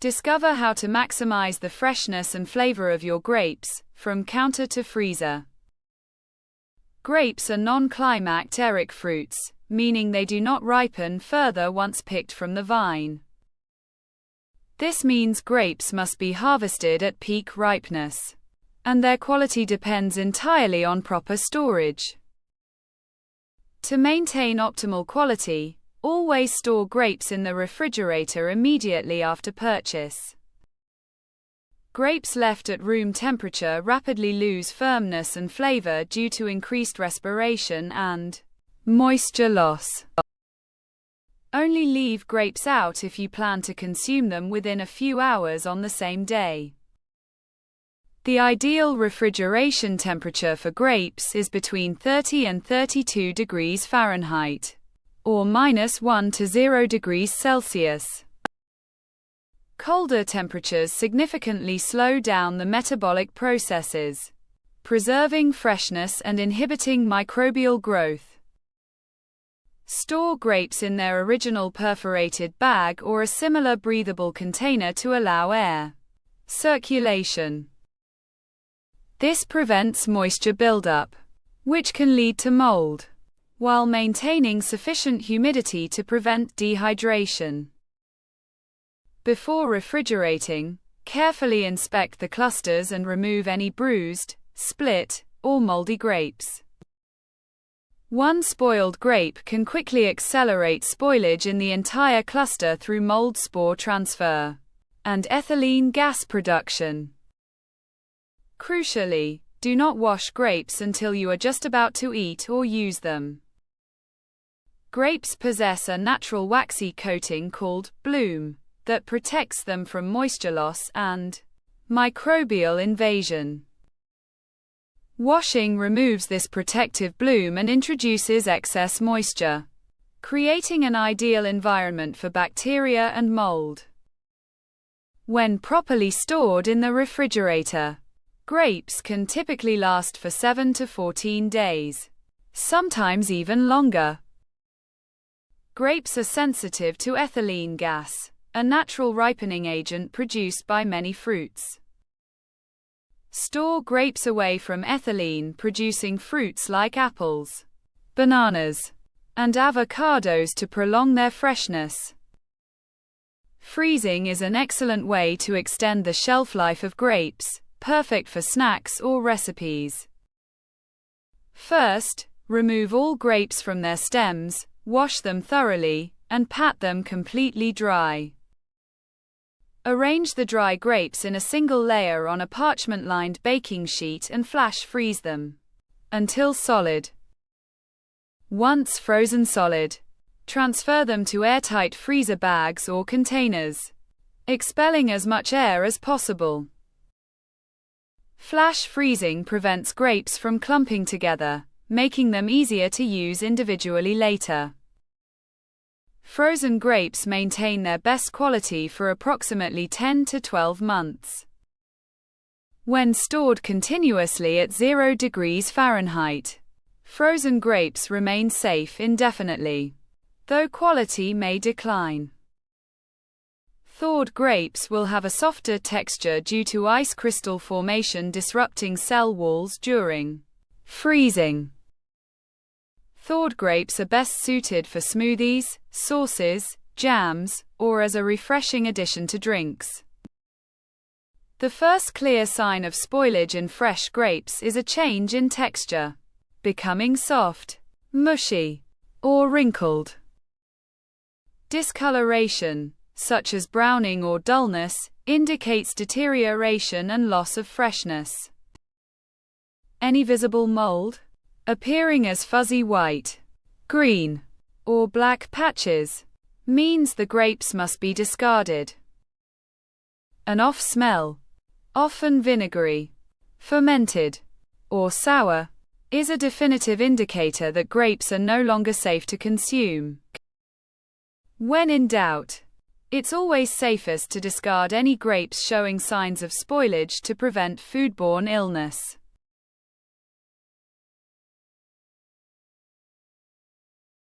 Discover how to maximize the freshness and flavor of your grapes, from counter to freezer. Grapes are non-climacteric fruits, meaning they do not ripen further once picked from the vine. This means grapes must be harvested at peak ripeness, and their quality depends entirely on proper storage. To maintain optimal quality, always store grapes in the refrigerator immediately after purchase. Grapes left at room temperature rapidly lose firmness and flavor due to increased respiration and moisture loss. Only leave grapes out if you plan to consume them within a few hours on the same day. The ideal refrigeration temperature for grapes is between 30 and 32 degrees Fahrenheit, or -1 to 0 degrees Celsius. Colder temperatures significantly slow down the metabolic processes, preserving freshness and inhibiting microbial growth. Store grapes in their original perforated bag or a similar breathable container to allow air circulation. This prevents moisture buildup, which can lead to mold, while maintaining sufficient humidity to prevent dehydration. Before refrigerating, carefully inspect the clusters and remove any bruised, split, or moldy grapes. One spoiled grape can quickly accelerate spoilage in the entire cluster through mold spore transfer and ethylene gas production. Crucially, do not wash grapes until you are just about to eat or use them. Grapes possess a natural waxy coating called bloom that protects them from moisture loss and microbial invasion. Washing removes this protective bloom and introduces excess moisture, creating an ideal environment for bacteria and mold. When properly stored in the refrigerator, grapes can typically last for 7 to 14 days, sometimes even longer. Grapes are sensitive to ethylene gas, a natural ripening agent produced by many fruits. Store grapes away from ethylene-producing fruits like apples, bananas, and avocados to prolong their freshness. Freezing is an excellent way to extend the shelf life of grapes, perfect for snacks or recipes. First, remove all grapes from their stems, wash them thoroughly, and pat them completely dry. Arrange the dry grapes in a single layer on a parchment-lined baking sheet and flash freeze them until solid. Once frozen solid, transfer them to airtight freezer bags or containers, expelling as much air as possible. Flash freezing prevents grapes from clumping together, making them easier to use individually later. Frozen grapes maintain their best quality for approximately 10 to 12 months. When stored continuously at 0 degrees Fahrenheit, frozen grapes remain safe indefinitely, though quality may decline. Thawed grapes will have a softer texture due to ice crystal formation disrupting cell walls during freezing. Thawed grapes are best suited for smoothies, sauces, jams, or as a refreshing addition to drinks. The first clear sign of spoilage in fresh grapes is a change in texture, becoming soft, mushy, or wrinkled. Discoloration, such as browning or dullness, indicates deterioration and loss of freshness. Any visible mold, appearing as fuzzy white, green, or black patches, means the grapes must be discarded. An off smell, often vinegary, fermented, or sour, is a definitive indicator that grapes are no longer safe to consume. When in doubt, it's always safest to discard any grapes showing signs of spoilage to prevent foodborne illness.